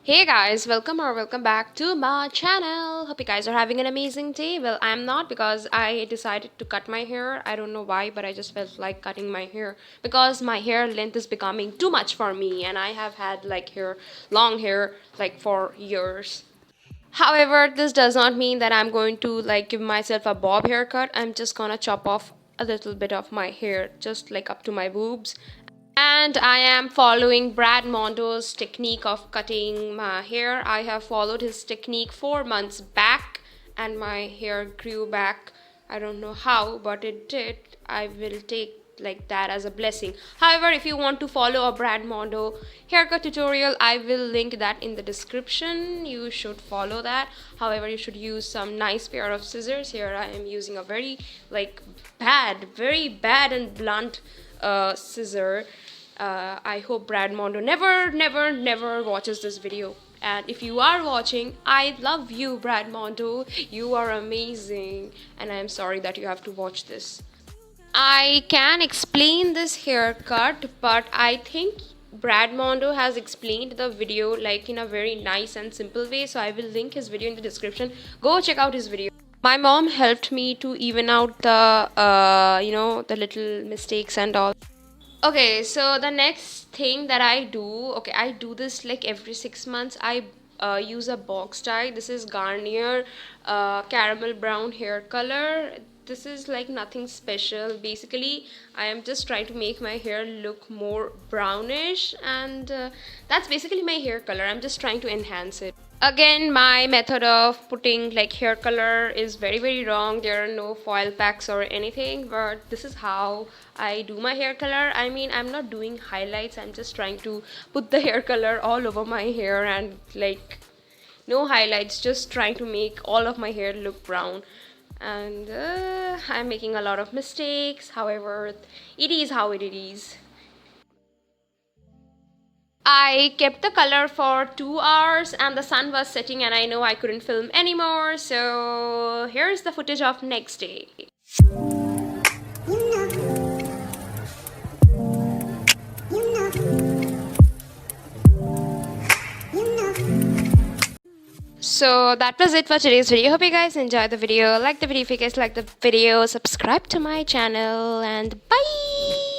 Hey guys, welcome back to my channel. Hope you guys are having an amazing day. Well, I'm not because I decided to cut my hair. I don't know why, but I just felt like cutting my hair because my hair length is becoming too much for me and I have had long hair like for years. However, this does not mean that I'm going to like give myself a bob haircut. I'm just gonna chop off a little bit of my hair just like up to my boobs, and I am following Brad Mondo's technique of cutting my hair. I have followed his technique 4 months back, and my hair grew back. I don't know how, but it did. I will take like that as a blessing. However, if you want to follow a Brad Mondo haircut tutorial, I will link that in the description. You should follow that. However, you should use some nice pair of scissors. Here I am using a very very bad and blunt scissor. I hope Brad Mondo never watches this video. And if you are watching, I love you, Brad Mondo. You are amazing. And I am sorry that you have to watch this. I can explain this haircut, but I think Brad Mondo has explained the video like in a very nice and simple way. So I will link his video in the description. Go check out his video. My mom helped me to even out the little mistakes and all. Okay, so the next thing that I do, okay, I do this like every 6 months. I use a box tie. This is Garnier caramel brown hair color. This is like nothing special. Basically, I am just trying to make my hair look more brownish, and that's basically my hair color. I'm just trying to enhance it. Again, my method of putting like hair color is very wrong. There are no foil packs or anything, but this is how I do my hair color. I mean, I'm not doing highlights. I'm just trying to put the hair color all over my hair, and like no highlights, just trying to make all of my hair look brown. And I'm making a lot of mistakes. However, it is how it is. I kept the color for 2 hours and the sun was setting and I know I couldn't film anymore. So here's the footage of next day. So that was it for today's video. Hope you guys enjoyed the video. Like the video if you guys like the video. Subscribe to my channel and bye.